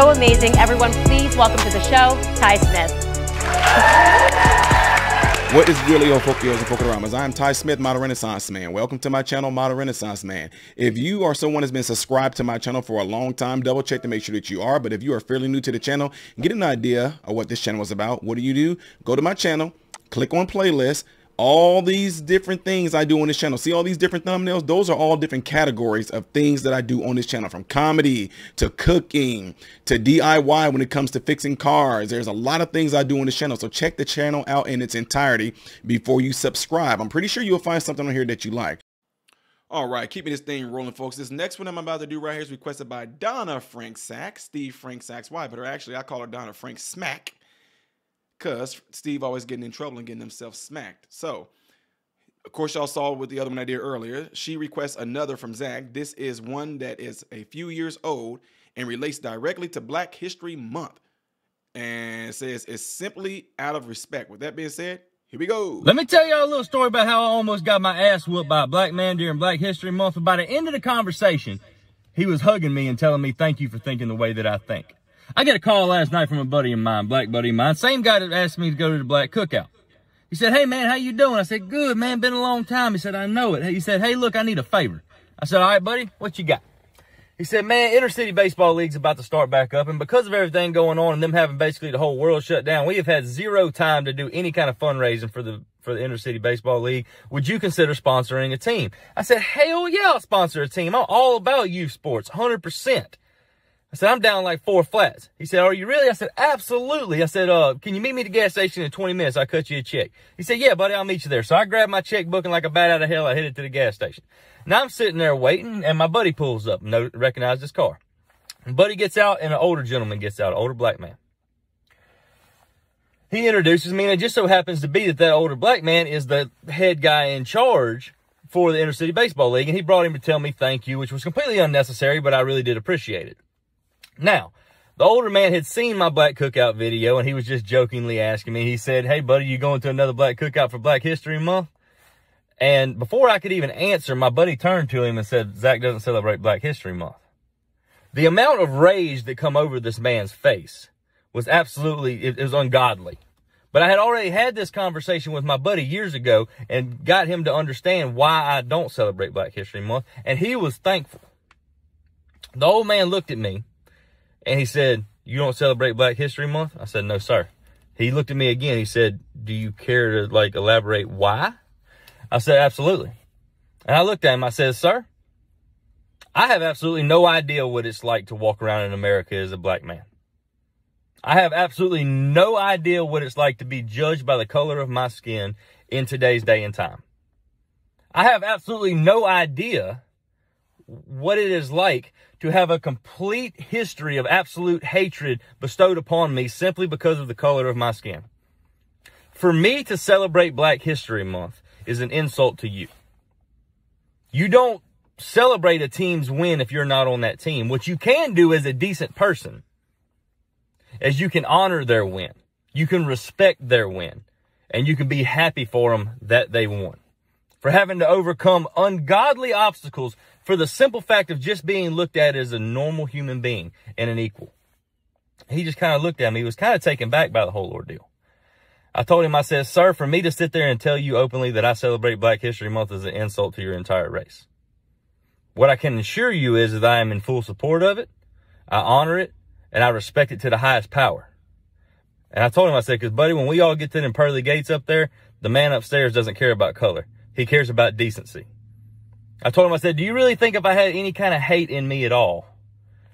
so amazing. Everyone, please welcome to the show, Ty Smith. What is really on Pokeos and Pokeramas? I'm Ty Smith, Model Renaissance Man. Welcome to my channel, Model Renaissance Man. If you are someone that's been subscribed to my channel for a long time, double check to make sure that you are. But if you are fairly new to the channel and get an idea of what this channel is about, what do? Go to my channel, click on playlist. All these different things I do on this channel. See all these different thumbnails? Those are all different categories of things that I do on this channel, from comedy to cooking to DIY when it comes to fixing cars. There's a lot of things I do on this channel. So check the channel out in its entirety before you subscribe. I'm pretty sure you'll find something on here that you like. All right, keeping this thing rolling, folks. This next one I'm about to do right here is requested by Donna Frank Sack, Steve Frank Sack's wife, but actually I call her Donna Frank Smack, because Steve always getting in trouble and getting himself smacked. So, of course, y'all saw with the other one I did earlier. She requests another from Zach. This is one that is a few years old and relates directly to Black History Month. And it says, it's simply out of respect. With that being said, here we go. Let me tell y'all a little story about how I almost got my ass whooped by a black man during Black History Month. But by the end of the conversation, he was hugging me and telling me, thank you for thinking the way that I think. I got a call last night from a buddy of mine, black buddy of mine, same guy that asked me to go to the Black Cookout. He said, hey man, how you doing? I said, good man, been a long time. He said, I know it. He said, hey look, I need a favor. I said, all right buddy, what you got? He said, man, Intercity Baseball League's about to start back up, and because of everything going on and them having basically the whole world shut down, we have had zero time to do any kind of fundraising for the Intercity Baseball League. Would you consider sponsoring a team? I said, hell yeah, I'll sponsor a team. I'm all about youth sports, 100%. I said, I'm down like 4 flats. He said, are you really? I said, absolutely. I said, can you meet me at the gas station in 20 minutes? I'll cut you a check. He said, yeah, buddy, I'll meet you there. So I grabbed my checkbook and like a bat out of hell, I headed to the gas station. Now I'm sitting there waiting, and my buddy pulls up and recognized his car. And buddy gets out, and an older gentleman gets out, an older black man. He introduces me, and it just so happens to be that older black man is the head guy in charge for the Intercity Baseball League, and he brought him to tell me thank you, which was completely unnecessary, but I really did appreciate it. Now, the older man had seen my Black Cookout video, and he was just jokingly asking me. He said, hey, buddy, you going to another Black Cookout for Black History Month? And before I could even answer, my buddy turned to him and said, Zach doesn't celebrate Black History Month. The amount of rage that come over this man's face was absolutely, it was ungodly. But I had already had this conversation with my buddy years ago and got him to understand why I don't celebrate Black History Month, and he was thankful. The old man looked at me, and he said, you don't celebrate Black History Month? I said, no, sir. He looked at me again. He said, do you care to, elaborate why? I said, absolutely. And I looked at him. I said, sir, I have absolutely no idea what it's like to walk around in America as a black man. I have absolutely no idea what it's like to be judged by the color of my skin in today's day and time. I have absolutely no idea what it is like to have a complete history of absolute hatred bestowed upon me simply because of the color of my skin. For me to celebrate Black History Month is an insult to you. You don't celebrate a team's win if you're not on that team. What you can do as a decent person is you can honor their win. You can respect their win. And you can be happy for them that they won. For having to overcome ungodly obstacles for the simple fact of just being looked at as a normal human being and an equal. He just kind of looked at me. He was kind of taken back by the whole ordeal. I told him, I said, sir, for me to sit there and tell you openly that I celebrate Black History Month is an insult to your entire race. What I can assure you is that I am in full support of it. I honor it, and I respect it to the highest power. And I told him, I said, because, buddy, when we all get to them pearly gates up there, the man upstairs doesn't care about color. He cares about decency. I told him, I said, do you really think if I had any kind of hate in me at all,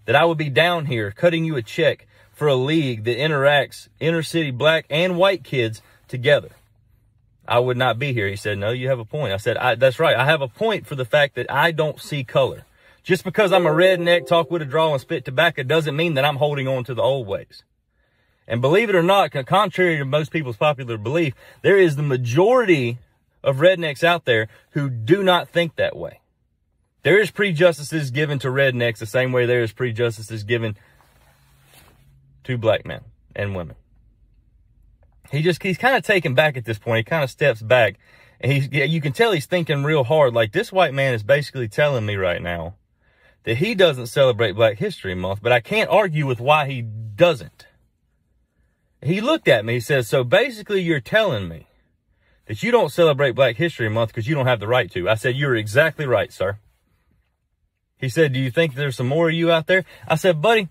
that I would be down here cutting you a check for a league that interacts inner city black and white kids together? I would not be here. He said, no, you have a point. I said, that's right. I have a point for the fact that I don't see color. Just because I'm a redneck, talk with a draw, and spit tobacco doesn't mean that I'm holding on to the old ways. And believe it or not, contrary to most people's popular belief, there is the majority of rednecks out there who do not think that way. There is prejudices given to rednecks the same way there is prejudices given to black men and women. He's kind of taken back at this point. He kind of steps back, and you can tell he's thinking real hard. Like, this white man is basically telling me right now that he doesn't celebrate Black History Month, but I can't argue with why he doesn't. He looked at me, he says, so basically you're telling me that you don't celebrate Black History Month because you don't have the right to. I said, you're exactly right, sir. He said, do you think there's some more of you out there? I said, buddy,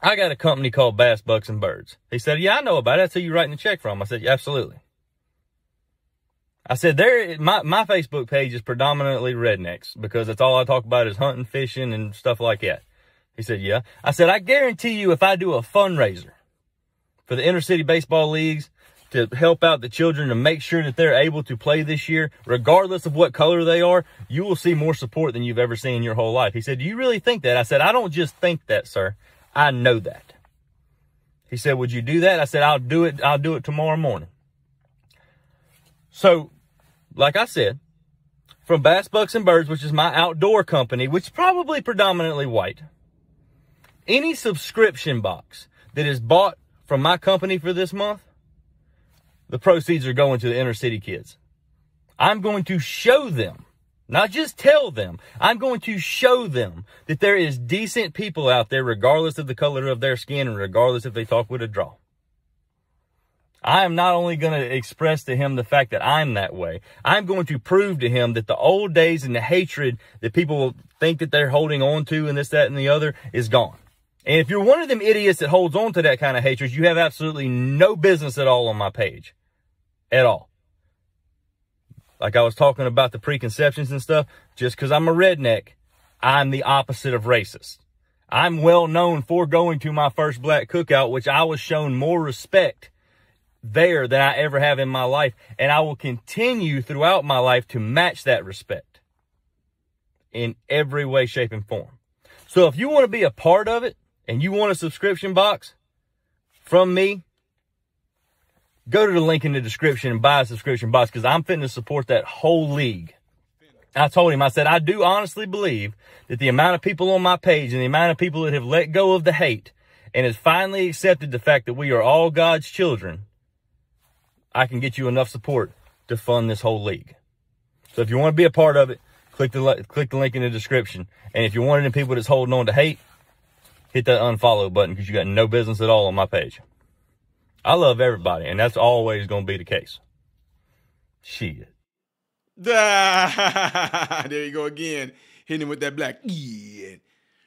I got a company called Bass, Bucks, and Birds. He said, yeah, I know about it. That's who you're writing the check from. I said, yeah, absolutely. I said, my Facebook page is predominantly rednecks because that's all I talk about is hunting, fishing, and stuff like that. He said, yeah. I said, I guarantee you if I do a fundraiser for the inner city baseball leagues to help out the children to make sure that they're able to play this year, regardless of what color they are, you will see more support than you've ever seen in your whole life. He said, do you really think that? I said, I don't just think that, sir. I know that. He said, would you do that? I said, I'll do it. I'll do it tomorrow morning. So, like I said, from Bass, Bucks, and Birds, which is my outdoor company, which is probably predominantly white, any subscription box that is bought from my company for this month, the proceeds are going to the inner city kids. I'm going to show them, not just tell them, I'm going to show them that there is decent people out there regardless of the color of their skin and regardless if they talk with a draw. I am not only going to express to him the fact that I'm that way, I'm going to prove to him that the old days and the hatred that people think that they're holding on to and this, that, and the other is gone. And if you're one of them idiots that holds on to that kind of hatred, you have absolutely no business at all on my page. At all. Like I was talking about the preconceptions and stuff, just because I'm a redneck, I'm the opposite of racist. I'm well known for going to my first black cookout, which I was shown more respect there than I ever have in my life. And I will continue throughout my life to match that respect in every way, shape, and form. So if you want to be a part of it and you want a subscription box from me, go to the link in the description and buy a subscription box because I'm fitting to support that whole league. I told him, I said, I do honestly believe that the amount of people on my page and the amount of people that have let go of the hate and has finally accepted the fact that we are all God's children, I can get you enough support to fund this whole league. So if you want to be a part of it, click the link in the description. And if you're one of the people that's holding on to hate, hit that unfollow button because you got no business at all on my page. I love everybody, and that's always going to be the case. Shit. There you go again, hitting him with that black. Yeah.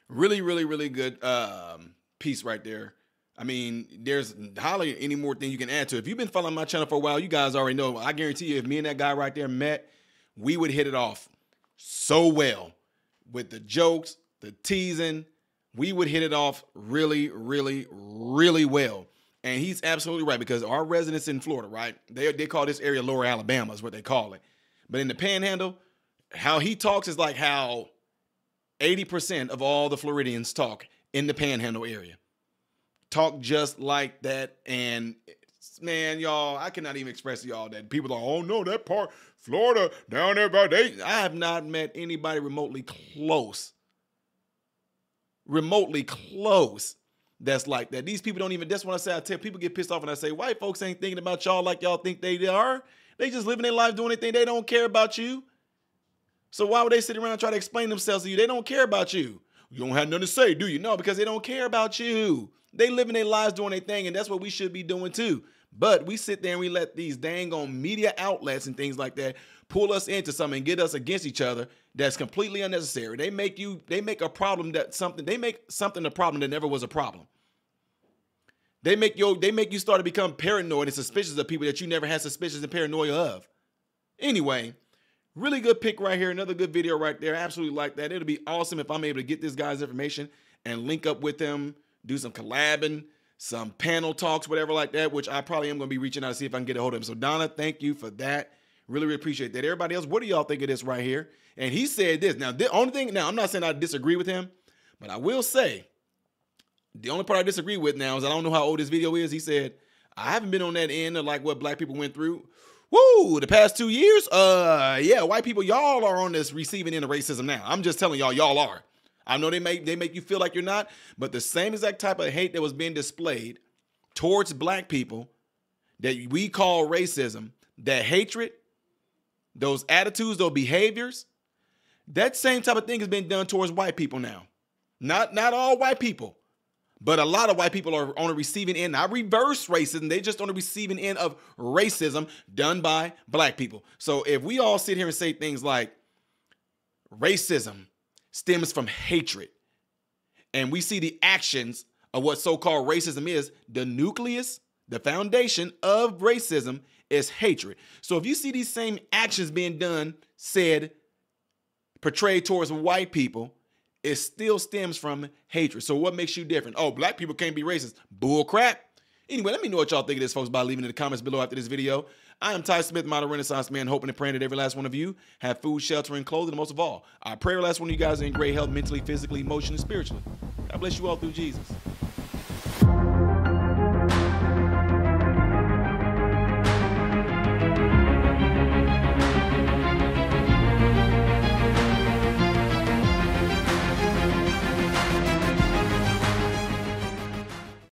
Really, really, really good piece right there. I mean, there's hardly any more thing you can add to it. If you've been following my channel for a while, you guys already know. I guarantee you, if me and that guy right there met, we would hit it off so well with the jokes, the teasing. We would hit it off really, really, really well. And he's absolutely right because our residents in Florida, right? They call this area Lower Alabama is what they call it. But in the Panhandle, how he talks is like how 80% of all the Floridians talk in the Panhandle area. Talk just like that. And man, y'all, I cannot even express to y'all that people are, oh no, that part, Florida, down there by they. I have not met anybody remotely close that's like that. These people don't even, that's what I say. I tell people get pissed off and I say, white folks ain't thinking about y'all like y'all think they are. They just living their life doing anything. They don't care about you. So why would they sit around and try to explain themselves to you? They don't care about you. You don't have nothing to say, do you? No, because they don't care about you. They living their lives doing their thing, and that's what we should be doing too. But we sit there and we let these dang on media outlets and things like that pull us into something and get us against each other. That's completely unnecessary. They make a problem they make something a problem that never was a problem. They make you start to become paranoid and suspicious of people that you never had suspicions and paranoia of. Anyway, really good pick right here. Another good video right there. Absolutely like that. It'll be awesome if I'm able to get this guy's information and link up with him, do some collabing, some panel talks, whatever like that, which I probably am going to be reaching out to see if I can get a hold of him. So Donna, thank you for that. Really, really appreciate that. Everybody else, what do y'all think of this right here? And he said this. Now, the only thing, I'm not saying I disagree with him, but I will say the only part I disagree with now is I don't know how old this video is. He said, I haven't been on that end of like what black people went through. Woo, the past 2 years? Yeah, white people, y'all are on this receiving end of racism now. I'm just telling y'all are. I know they make you feel like you're not, but the same exact type of hate that was being displayed towards black people that we call racism, that hatred, those attitudes, those behaviors, that same type of thing has been done towards white people now. Not all white people, but a lot of white people are on the receiving end, not reverse racism. They just on the receiving end of racism done by black people. So if we all sit here and say things like racism stems from hatred, and we see the actions of what so-called racism is, the nucleus, the foundation of racism is hatred. So if you see these same actions being done, said, portrayed towards white people, it still stems from hatred. So what makes you different? Oh, black people can't be racist. Bull crap. Anyway, let me know what y'all think of this, folks, by leaving in the comments below after this video. I am Ty Smith, Modern Renaissance Man, hoping and praying that every last one of you have food, shelter, and clothing. And most of all, I pray every last one of you guys are in great health, mentally, physically, emotionally, spiritually. God bless you all through Jesus.